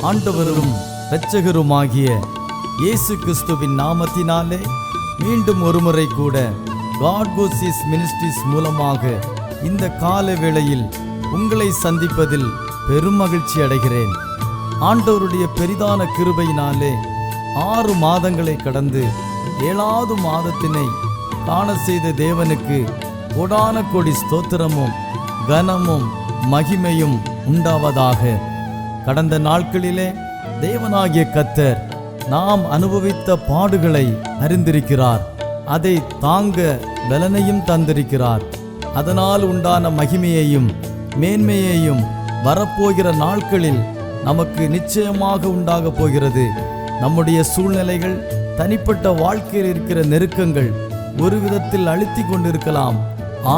ஆண்டவரும் இரட்சகருமாகிய இயேசு கிறிஸ்துவின் நாமத்தினாலே மீண்டும் ஒருமுறை கூட காட் கோசிஸ் மினிஸ்ட்ரிஸ் மூலமாக இந்த கால வேளையில் உங்களை சந்திப்பதில் பெரும் மகிழ்ச்சி அடைகிறேன். ஆண்டவருடைய பெரிதான கிருபையினாலே 6 மாதங்களை கடந்து 7வது மாதத்தினை காண செய்த தேவனுக்கு கோடான கோடி ஸ்தோத்திரமும் கனமும் மகிமையும் உண்டாவதாக. கடந்த நாட்களிலே தேவனாகிய கர்த்தர் நாம் அனுபவித்த பாடுகளை அறிந்திருக்கிறார். அதை தாங்க பலனையும் தந்திருக்கிறார். அதனால் உண்டான மகிமையையும் மேன்மையையும் வரப்போகிற நாட்களில் நமக்கு நிச்சயமாக உண்டாக போகிறது. நம்முடைய சூழ்நிலைகள், தனிப்பட்ட வாழ்க்கையில் இருக்கிற நெருக்கங்கள் ஒரு விதத்தில் அழுத்தி கொண்டிருக்கலாம்.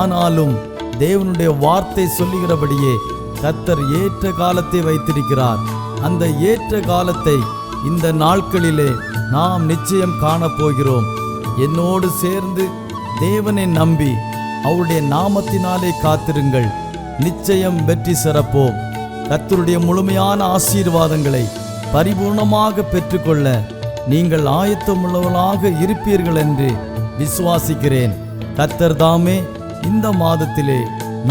ஆனாலும் தேவனுடைய வார்த்தை சொல்லுகிறபடியே கர்த்தர் ஏற்ற காலத்தை வைத்திருக்கிறார். அந்த ஏற்ற காலத்தை இந்த நாட்களிலே நாம் நிச்சயம் காணப்போகிறோம். என்னோடு சேர்ந்து தேவனை நம்பி அவருடைய நாமத்தினாலே காத்திருங்கள். நிச்சயம் வெற்றி சிறப்போம். கர்த்தருடைய முழுமையான ஆசீர்வாதங்களை பரிபூர்ணமாக பெற்றுக்கொள்ள நீங்கள் ஆயத்தமுள்ளவர்களாக இருப்பீர்கள் என்று விசுவாசிக்கிறேன். கர்த்தர் தாமே இந்த மாதத்திலே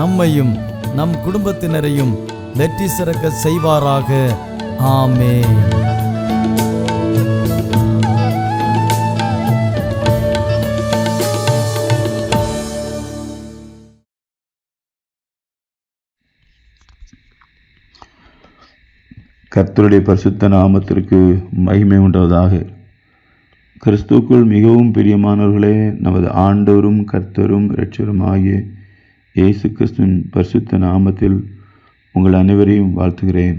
நம்மையும் நம் குடும்பத்தினரையும் வெற்றி சிறக்க செய்வாராக. ஆமென். கர்த்தருடைய பரிசுத்த நாமத்திற்கு மகிமை உண்டாவதாக. கிறிஸ்துவுக்குள் மிகவும் பிரியமானவர்களே, நமது ஆண்டவரும் கர்த்தரும் இரட்சகரும் ஆகிய இயேசு கிறிஸ்துவின் பரிசுத்த நாமத்தில் உங்கள் அனைவரையும் வாழ்த்துகிறேன்.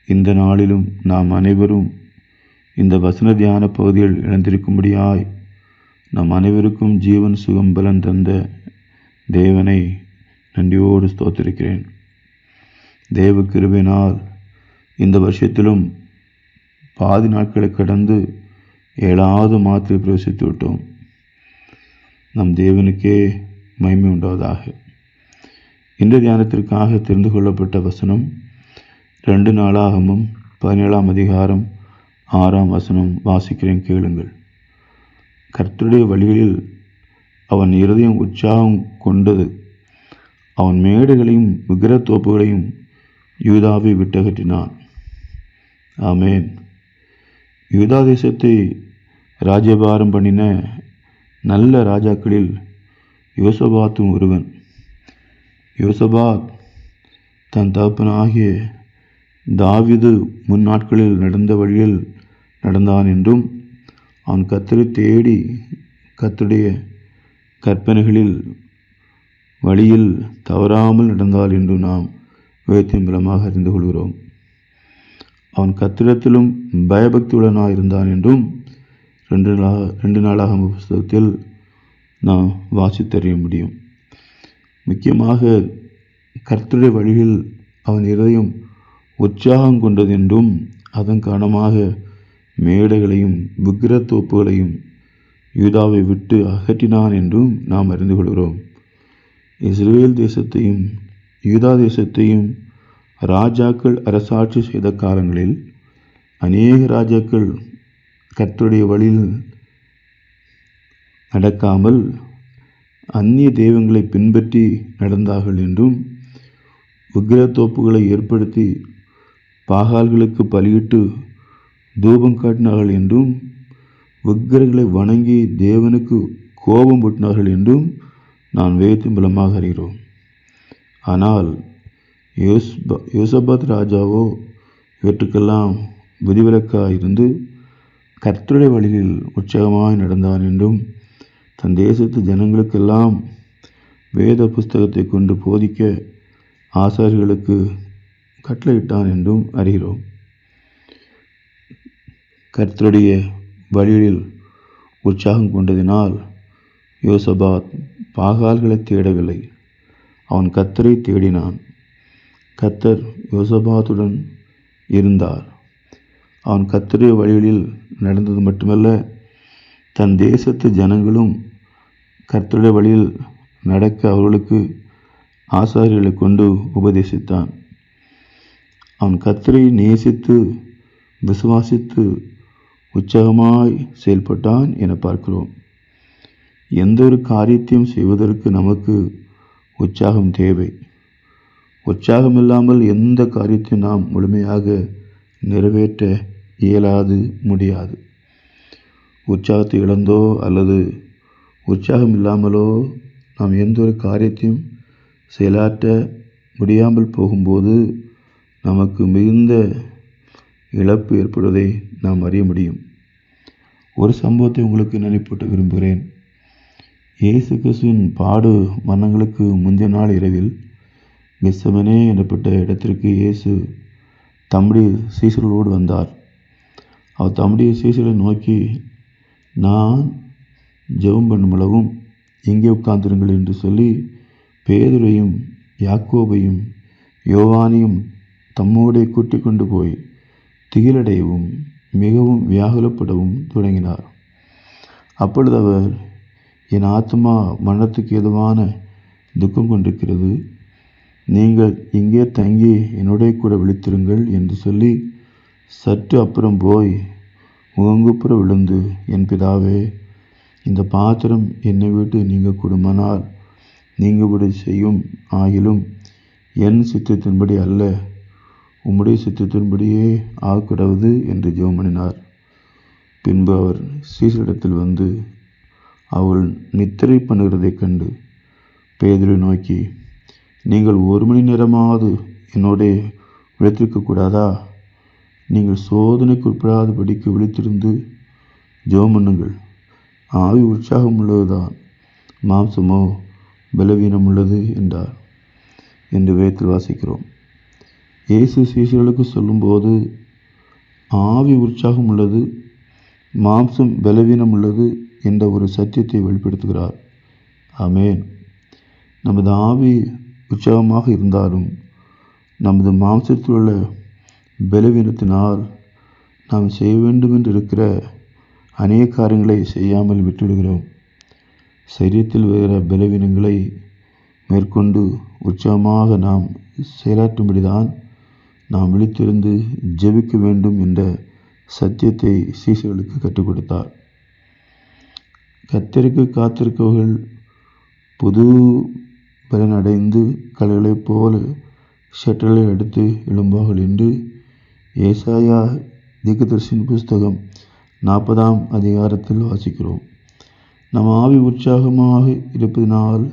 இந்த நாளிலும் நாம் அனைவரும் இந்த வசன தியான பகுதியில் இணைந்திருக்கும்படியாய் நம் அனைவருக்கும் ஜீவன் சுகம் பலன் தந்த தேவனை நன்றியோடு ஸ்தோத்திரிக்கிறேன். தேவ கிருபையினால் இந்த வருஷத்திலும் பாதி நாட்களை கடந்து 7வது மாதத்தில் பிரவேசித்து விட்டோம். நம் தேவனுக்கே மகிமை உண்டாவதாக. இந்த தியானத்திற்காக தெரிந்து கொள்ளப்பட்ட வசனம் 2 நாளாகமம் 17ஆம் அதிகாரம் 6ஆம் வசனம். வாசிக்கிறேன், கேளுங்கள். கர்த்தருடைய வழிகளில் அவன் இருதயம் உற்சாகம் கொண்டது. அவன் மேடுகளையும் விக்கிரத்தோப்புகளையும் யூதாவை விட்டகற்றினான். ஆமேன். யூதா தேசத்தை ராஜ்யபாரம் பண்ணின நல்ல ராஜாக்களில் யோசபாத்தும் ஒருவன். யோசபாத் தன் தகப்பனாகிய தாவீது முன்னாட்களில் நடந்த வழியில் நடந்தான் என்றும், அவன் கர்த்தரை தேடி கர்த்தருடைய கற்பனைகளில் வழியில் தவறாமல் நடந்தாள் என்றும் நாம் வேதத்தின் மூலமாக அறிந்து கொள்கிறோம். அவன் கர்த்தரிடத்திலும் பயபக்தியுடனாக இருந்தான் என்றும் 2 நாளாகம புஸ்தகத்தில் நாம் வாசித்தறிய முடியும். முக்கியமாக கர்த்தருடைய வழியில் அவன் இருதயம் உற்சாகம் கொண்டது என்றும், அதன் காரணமாக மேடைகளையும் விக்கிரத்தோப்புகளையும் யூதாவை விட்டு அகற்றினான் என்றும் நாம் அறிந்து கொள்கிறோம். இஸ்ரவேல் தேசத்தையும் யூதா தேசத்தையும் ராஜாக்கள் அரசாட்சி செய்த காலங்களில் அநேக ராஜாக்கள் கர்த்தருடைய வழியில் நடக்காமல் அந்நிய தெய்வங்களை பின்பற்றி நடந்தார்கள் என்றும், விக்கிரத்தோப்புகளை ஏற்படுத்தி பாகால்களுக்கு பலியிட்டு தூபம் காட்டினார்கள் என்றும், விக்கிரங்களை வணங்கி தேவனுக்கு கோபம் ஊட்டினார்கள் என்றும் நான் வேதத்தின் மூலமாக அறிகிறோம். ஆனால் யோசபாத் ராஜாவோ இவற்றுக்கெல்லாம் விதிவிலக்காக இருந்து கர்த்தருடைய வழியில் உற்சாகமாய் நடந்தான் என்றும், தன் தேசத்து ஜனங்களுக்கெல்லாம் வேத புஸ்தகத்தை கொண்டு போதிக்க ஆசாரியர்களுக்கு கட்டளையிட்டான் என்றும் அறிகிறோம். கர்த்தருடைய வழியில் உற்சாகம் கொண்டதினால் யோசபாத் பாகால்களை தேடவில்லை, அவன் கர்த்தரை தேடினான். கர்த்தர் யோசபாத்துடன் இருந்தார். அவன் கர்த்தருடைய வழிகளில் நடந்தது மட்டுமல்ல, தன் தேசத்து ஜனங்களும் கர்த்தருடைய வழியில் நடக்க அவர்களுக்கு ஆசாரியர்களை கொண்டு உபதேசித்தான். அவன் கர்த்தரை நேசித்து விசுவாசித்து உற்சாகமாய் செயல்பட்டான் என பார்க்கிறோம். எந்த ஒரு காரியத்தையும் செய்வதற்கு நமக்கு உற்சாகம் தேவை. உற்சாகம் இல்லாமல் எந்த காரியத்தையும் நாம் முழுமையாக நிறைவேற்ற இயலாது, முடியாது. உற்சாகத்தை இழந்தோ அல்லது உற்சாகம் இல்லாமலோ நாம் எந்த ஒரு காரியத்தையும் செயலாற்ற முடியாமல் போகும்போது நமக்கு மிகுந்த இழப்பு ஏற்படுவதை நாம் அறிய முடியும். ஒரு சம்பவத்தை உங்களுக்கு நினைப்பூட்ட விரும்புகிறேன். இயேசு கிறிஸ்துவின் பாடு மரணங்களுக்கு முந்தைய நாள் இரவில் கெத்செமனே எனப்பட்ட இடத்திற்கு இயேசு தம்முடைய சீசர்களோடு வந்தார். அவர் தம்முடைய சீசர்களை நோக்கி, நான் ஜெபம் பண்ணுமளவும் இங்கே உட்கார்ந்திருங்கள் என்று சொல்லி பேதுரையும் யாக்கோபையும் யோவானையும் தம்மோடே கூட்டிக் கொண்டு போய் திகிலடையவும் மிகவும் வியாகுலப்படவும் தொடங்கினார். அப்பொழுது அவர், என் ஆத்மா மரணத்துக்கு ஏதுவான துக்கம் கொண்டிருக்கிறது, நீங்கள் இங்கே தங்கி என்னுடைய கூட விழித்திருங்கள் என்று சொல்லி சற்று அப்புறம் போய் முகங்குப்புற விழுந்து, என் பிதாவே, இந்த பாத்திரம் என்னை விட்டு நீங்க கூடுமானால் நீங்கபடி செய்யும், ஆகிலும் என் சித்தத்தின்படி அல்ல, உம்முடைய சித்தத்தின்படியே ஆக்கிடவது என்று ஜெபம் பண்ணினார். பின்பு அவர் சீசரிடத்தில் வந்து அவள் நித்திரை பண்ணுகிறதைக் கண்டு பேதுரை நோக்கி, நீங்கள் 1 மணி நேரமாவது என்னோட விழித்திருக்கக்கூடாதா? நீங்கள் சோதனைக்கு உட்படாதபடிக்கு விழித்திருந்து ஜெபம் பண்ணுங்கள். ஆவி உற்சாகம் உள்ளதுதான், மாம்சமோ பலவீனம் உள்ளது என்றார் என்று வேதத்தில் வாசிக்கிறோம். இயேசு சீசர்களுக்கு சொல்லும்போது ஆவி உற்சாகம் உள்ளது, மாம்சம் பலவீனம் உள்ளது என்ற ஒரு சத்தியத்தை வெளிப்படுத்துகிறார். ஆமென். நமது ஆவி உற்சாகமாக இருந்தாலும் நமது மாம்சத்தில் உள்ள பலவீனத்தினால் நாம் செய்ய வேண்டும் என்று இருக்கிற அநேக காரியங்களை செய்யாமல் விட்டுவிடுகிறோம். சரீரத்தில் வருகிற பலவீனங்களை மேற்கொண்டு உற்சாகமாக நாம் செயலாற்றும்படிதான் நாம் விழித்திருந்து ஜெபிக்க வேண்டும் என்ற சத்தியத்தை சீசர்களுக்கு கற்றுக் கொடுத்தார். கர்த்தருக்கு காத்திருக்கவர்கள் புது பலன் அடைந்து கலைகளைப் போல சற்றலை எடுத்து எழும்பார்கள் என்று ஏசாயா தீர்க்கதரிசியின் புஸ்தகம் 40ஆம் அதிகாரத்தில் வாசிக்கிறோம். நம் ஆவி உற்சாகமாக இருப்பதினால்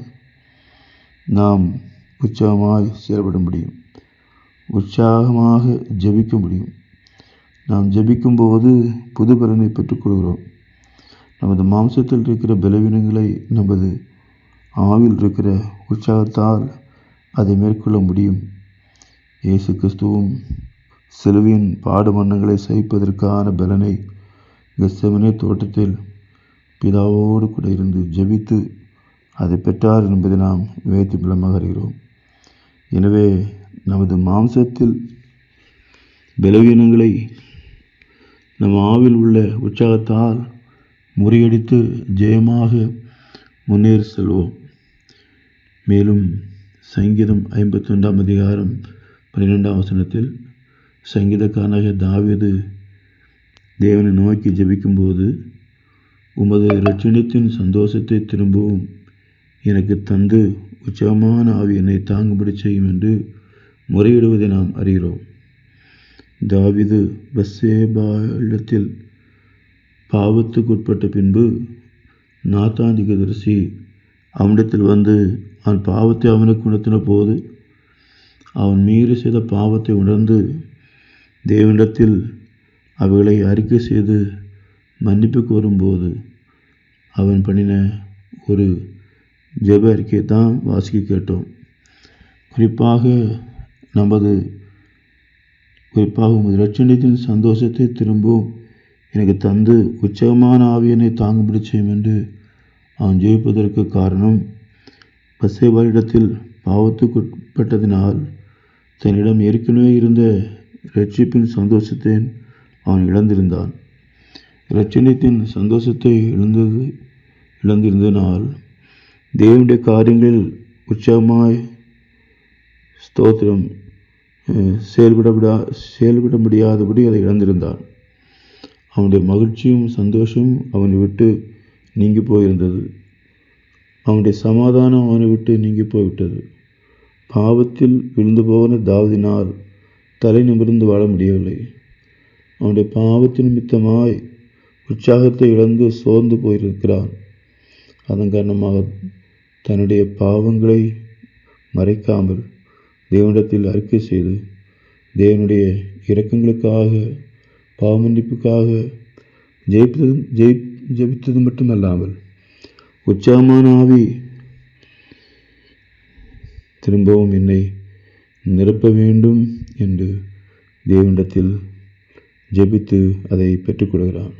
நாம் உற்சாகமாய் செயல்பட முடியும், உற்சாகமாக ஜெபிக்க முடியும். நாம் ஜெபிக்கும்போது புது பலனை பெற்றுக்கொள்கிறோம். நமது மாம்சத்தில் இருக்கிற பலவீனங்களை நமது ஆவியில் இருக்கிற உற்சாகத்தால் அதை மேற்கொள்ள முடியும். இயேசு கிறிஸ்துவும் சிலுவையின் பாடு மரணங்களை சகிப்பதற்கான பலனை கெத்செமனே தோட்டத்தில் பிதாவோடு கூட இருந்து ஜெபித்து அதை பெற்றார் என்பதை நாம் வேதத்தின் மூலமாக அறிகிறோம். எனவே நமது மாம்சத்தில் பலவீனங்களை நம் ஆவில் உள்ள உற்சாகத்தால் முறியடித்து ஜெயமாக முன்னேறி செல்வோம். மேலும் சங்கீதம் 51ஆம் அதிகாரம் 12ஆம் வசனத்தில் சங்கீதக்காரனாகிய தாவீது தேவனை நோக்கி ஜெபிக்கும்போது, உமது இரட்சணியத்தின் சந்தோஷத்தை திரும்பவும் எனக்கு தந்து உற்சாகமான ஆவி என்னை தாங்கும்படி செய்யும் என்று முறையிடுவதை நாம் அறிகிறோம். தாவீது பத்சேபாவிடத்தில் பாவத்துக்குட்பட்ட பின்பு நாத்தான் தீர்க்கதரிசி அவனிடத்தில் வந்து அவன் பாவத்தை அவனுக்கு உணர்த்தின போது அவன் மீறி செய்த பாவத்தை உணர்ந்து தேவனிடத்தில் அவைகளை அறிக்கை செய்து மன்னிப்பு கோரும்போது அவன் பண்ணின ஒரு ஜெப அறிக்கையை தான் வாசிக்க கேட்டோம். குறிப்பாக உமது இரட்சணியத்தின் சந்தோஷத்தை திரும்பவும் எனக்கு தந்து உற்சாகமான ஆவியனை தாங்கும்படி செய்யும் என்று அவன் ஜெயிப்பதற்கு காரணம், பத்சேபாவிடத்தில் பாவத்துக்குட்பட்டதினால் தன்னிடம் ஏற்கனவே இருந்த இரட்சிப்பின் சந்தோஷத்தை அவன் இழந்திருந்தான். இரட்சணியத்தின் சந்தோஷத்தை இழந்திருந்தனால் தேவனுடைய காரியங்களில் உற்சாகமாய் ஸ்தோத்திரம் செயல்பட முடியாதபடி அதை இழந்திருந்தான். அவனுடைய மகிழ்ச்சியும் சந்தோஷமும் அவனை விட்டு நீங்கி போயிருந்தது. அவனுடைய சமாதானம் அவனை விட்டு நீங்கி போய்விட்டது. பாவத்தில் விழுந்து போன தாவீதினால் தலை நிமிர்ந்து வாழ முடியவில்லை. அவனுடைய பாவத்தின் நிமித்தமாய் உற்சாகத்தை இழந்து சோர்ந்து போயிருக்கிறான். அதன் காரணமாக தன்னுடைய பாவங்களை மறைக்காமல் தேவனிடத்தில் அறிக்கை செய்து தேவனுடைய இரக்கங்களுக்காக பாவமன்னிப்புக்காக ஜெபித்தது மட்டுமல்லாமல் உற்சாகமான ஆவி திரும்பவும் என்னை நிரப்ப வேண்டும் என்று தேவனிடத்தில் ஜெபித்து அதை பெற்றுக்கொள்கிறான்.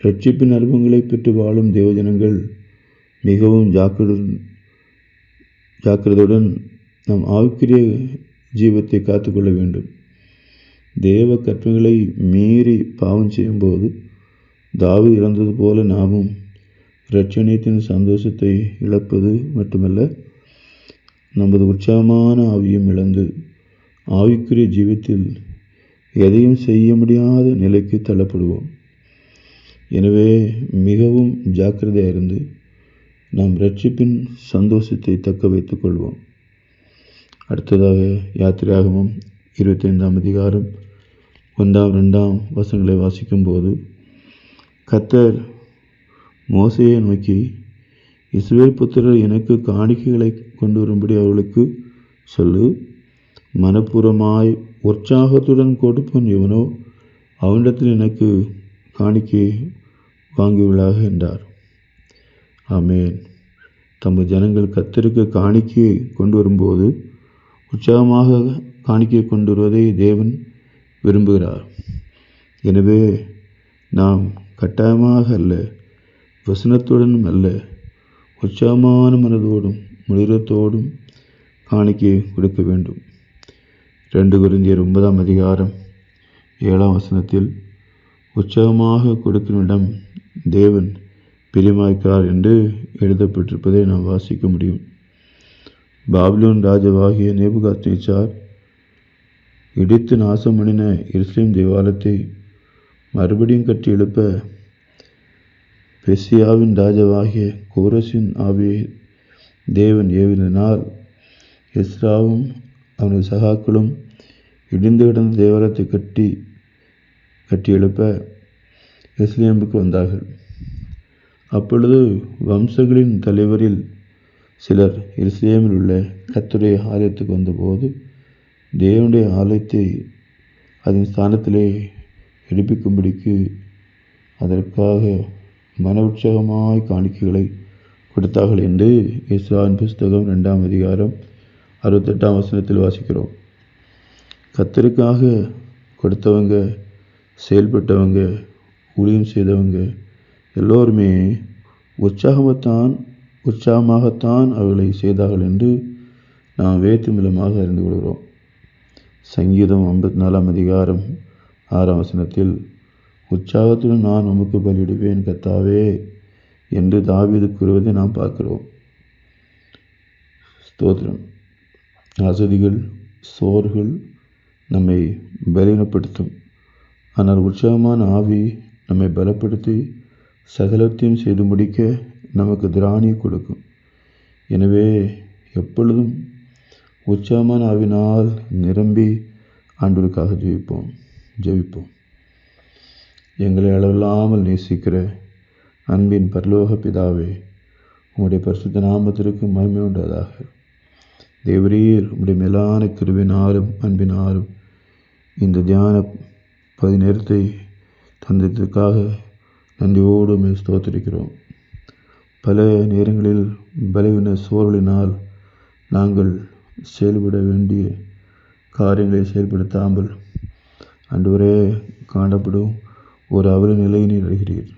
இரட்சிப்பின் அனுபவங்களை பெற்று வாழும் தேவஜனங்கள் மிகவும் ஜாக்கிரதையுடன் நம் ஆவிக்குரிய ஜீவத்தை காத்துக்கொள்ள வேண்டும். தேவ கற்பனைகளை மீறி பாவம் செய்யும்போது தாவீது இழந்தது போல நாமும் இரட்சணியத்தின் சந்தோஷத்தை இழப்பது மட்டுமல்ல, நமது உற்சாகமான ஆவியும் இழந்து ஆவிக்குரிய ஜீவத்தில் எதையும் செய்ய முடியாத நிலைக்கு தள்ளப்படுவோம். எனவே மிகவும் ஜாக்கிரதையாக இருந்து நாம் இரட்சிப்பின் சந்தோஷத்தை தக்க வைத்துக் கொள்வோம். அடுத்ததாக யாத்திராகமம் 25ஆம் அதிகாரம் 1-2 வசனங்களை வாசிக்கும்போது, கர்த்தர் மோசேயை நோக்கி, இஸ்ரவேல் புத்திரர் எனக்கு காணிக்கைகளை கொண்டு வரும்படி அவர்களுக்கு சொல்லு. மனப்பூர்வமாய் உற்சாகத்துடன் கொடுப்பவன் எவனோ அவனிடத்தில் எனக்கு காணிக்கை வாங்குவதாக என்றார். ஆமேன். தமது ஜனங்கள் கர்த்தருக்கு காணிக்கையை கொண்டு வரும்போது உற்சாகமாக காணிக்கையை கொண்டு வருவதை தேவன் விரும்புகிறார். எனவே நாம் கட்டாயமாக அல்ல, வசனத்துடனும் அல்ல, உற்சாகமான மனதோடும் முழுவத்தோடும் காணிக்கையை கொடுக்க வேண்டும். 2 கொரிந்தியர் 9ஆம் அதிகாரம் 7ஆம் வசனத்தில் உற்சாகமாக கொடுக்குமிடம் தேவன் பிரியமாய்க்கிறார் என்று எழுதப்பட்டிருப்பதை நாம் வாசிக்க முடியும். பாபிலோன் ராஜாவாகிய நேபுகாத்நேச்சார் இடித்து நாசம் பண்ணின எருசலேம் தேவாலயத்தை மறுபடியும் கட்டி எழுப்ப பெர்சியாவின் ராஜாவாகிய கோரசின் ஆவியை தேவன் ஏவினால் எஸ்ராவும் அவனது சகாக்களும் இடிந்து கிடந்த தேவாலயத்தை கட்டி எழுப்ப எருசலேமுக்கு வந்தார்கள். அப்பொழுது வம்சங்களின் தலைவரில் சிலர் எருசலேமில் உள்ள கர்த்தருடைய ஆலயத்துக்கு வந்தபோது தேவனுடைய ஆலயத்தை அதன் ஸ்தானத்திலே எடுப்பிக்கும்படிக்கு அதற்காக மன உற்சாகமாய் காணிக்கைகளை கொடுத்தார்கள் என்று எஸ்ராவின் புஸ்தகம் 2ஆம் அதிகாரம் 68ஆம் வசனத்தில் வாசிக்கிறோம். கர்த்தருக்காக கொடுத்தவங்க, செயல்பட்டவங்க, ஊழியம் செய்தவங்க எல்லோருமே உற்சாகமாகத்தான் அவர்களை செய்தார்கள் என்று நாம் வேத்து மூலமாக அறிந்து கொள்கிறோம். சங்கீதம் 54ஆம் அதிகாரம் 6ஆம் வசனத்தில் உற்சாகத்துடன் நான் உமக்கு பலியிடுவேன் கர்த்தாவே என்று தாவீது கூறுவதை நாம் பார்க்கிறோம். ஸ்தோத்திரம். அசதிகள், சோர்கள் நம்மை பலவீனப்படுத்தும். ஆனால் உற்சாகமான ஆவி நம்மை பலப்படுத்தி சகலத்தையும் செய்து முடிக்க நமக்கு திராணியை கொடுக்கும். எனவே எப்பொழுதும் உற்சாகமான ஆவினால் நிரம்பி ஆண்டவருக்காக ஜெபிப்போம். எங்களை அளவில்லாமல் நேசிக்கிற அன்பின் பரலோக பிதாவே, உம்முடைய பரிசுத்த நாமத்திற்கு மகிமை உண்டாதாக. தேவரீர் உம்முடைய மேலான கிருபையினாலும் அன்பினாலும் இந்த தியான பகுதி நேரத்தை தந்ததற்காக நன்றியோடு ஸ்தோத்திரிக்கிறோம். பல நேரங்களில் பலவீன சோர்வுகளினால் நாங்கள் செயல்பட வேண்டிய காரியங்களை செயல்படுத்தாமல் ஆண்டவரே காணப்படும் ஒரு அவல நிலையை நீர் அறிகிறீர்.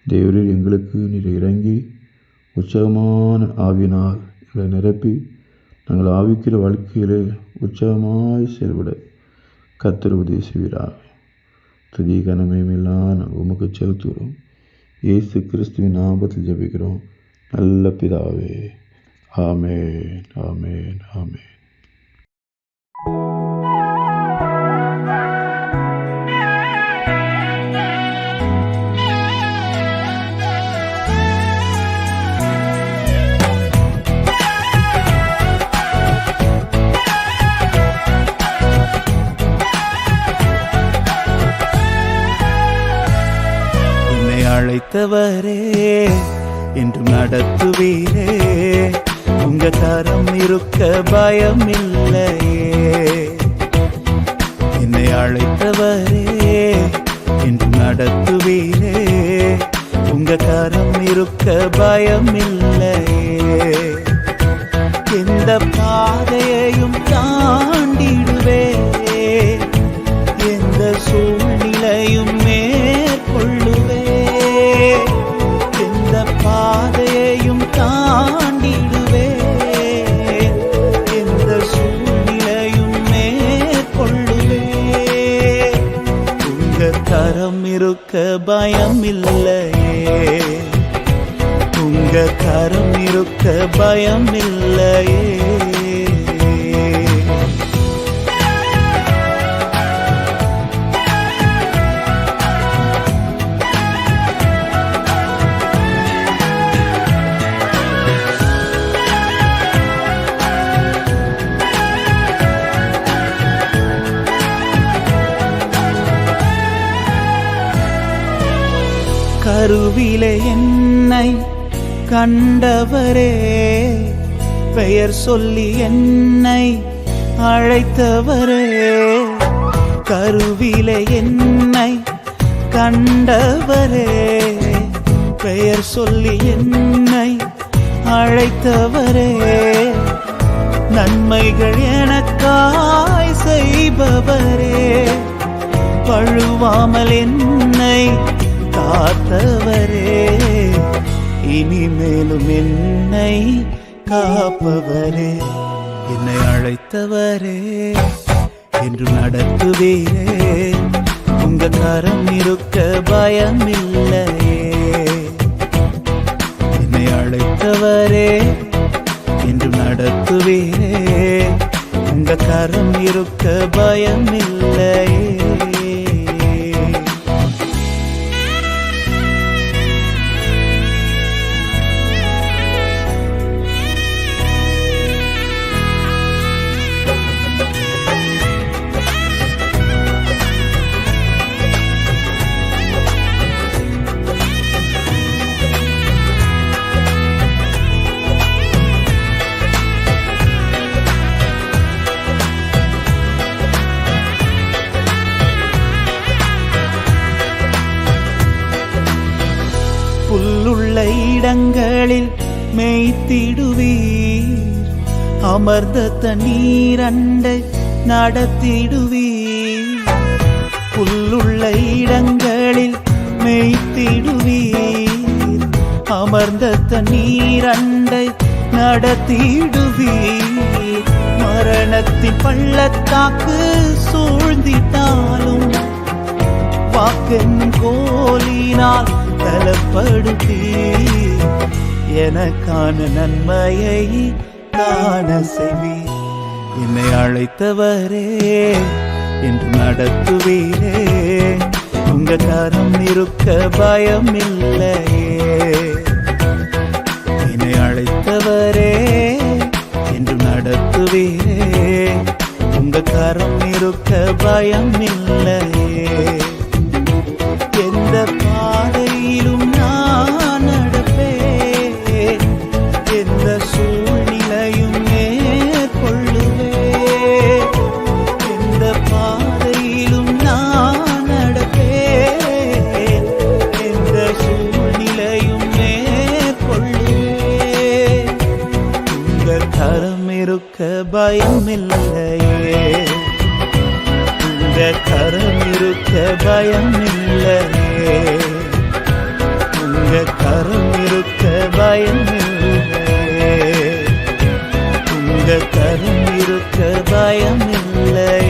தேவரீர் எங்களுக்கு நீர் இறங்கி உற்சாகமான ஆவியினால் எங்களை நிரப்பி நாங்கள் ஆவிக்கிற வாழ்க்கையிலே உற்சாகமாய் செயல்பட கர்த்தர் உதவி செய்கிறார். துதி கனமேமெல்லாம் உமக்கு செலுத்துகிறோம். இயேசு கிறிஸ்துவின் நாமத்தில் ஜெபிக்கிறோம் நல்ல பிதாவே. ஆமென், ஆமென், ஆமென். அழைத்தவரே என்றும் நடத்துவீரே, உங்க கரம் இருக்க பயம் இல்லையே. என்னை அழைத்தவரே என்றும் நடத்துவீரே, உங்க கரம் இருக்க பயம் இல்லையே. எந்த பாதையையும் தாண்டிடுவே, எந்த சூழ்நிலையும் மேற்கொள்ளுவே. எந்த பாதையையும் தாண்டிடுவே, எந்த சூழ்நிலையும் மேற்கொள்ளுவே. உங்க கரம் இருக்க பயம் இல்லையே, உங்க கரம் இருக்க பயம் இல்லையே. கருவிலே என்னை கண்டவரே, பெயர் சொல்லி என்னை அழைத்தவரே. கருவிலே என்னை கண்டவரே, பெயர் சொல்லி என்னை அழைத்தவரே. நன்மைகள் எனக்காய் செய்பவரே, பழுவாமல் என்னை காத்தவரே. இனிமேலும் என்னை காப்பவரே, என்னை அழைத்தவரே என்று நடத்துவீரே, உங்க கரம் இருக்க பயம் இல்லையே. என்னை அழைத்தவரே என்று நடத்துவீரே, உங்க கரம் இருக்க பயம் இல்லையே. புல்லுள்ள இடங்களில் மேய்த்திடுவீர், அமர்ந்த தண்ணீர் அண்டை நடத்திடுவீர். புல்லுள்ள இடங்களில் மேய்த்திடுவீர், அமர்ந்த தண்ணீர் அண்டை நடத்திடுவீர். மரணத்தின் பள்ளத்தாக்கு சூழ்ந்திட்டாலும் வாக்கென்னும் கோலினால் பலப்படுத்தி எனக்கான நன்மையை காண செய்வீர். என்னை அழைத்தவரே என்று நடத்துவீரே, உங்க கரம் இருக்க பயம் இல்லையே. என்னை அழைத்தவரே என்று நடத்துவீரே, உங்க கரம் இருக்க பயம் இல்லையே. எந்த பாதையிலும் நான் நடப்பேன், எந்த சூழ்நிலையும் மேற்கொள்ளுவேன். எந்த பாதையிலும் நான் நடப்பேன், எந்த சூழ்நிலையும் மேற்கொள்ளுவேன். உங்க கரம் இருக்க பயம் இல்லையே, உங்க கரம் இருக்க பயம் இல்லையே. உங்க கரம் இருக்க பயம் இல்லையே, உங்க கரம் இருக்க பயம் இல்லை.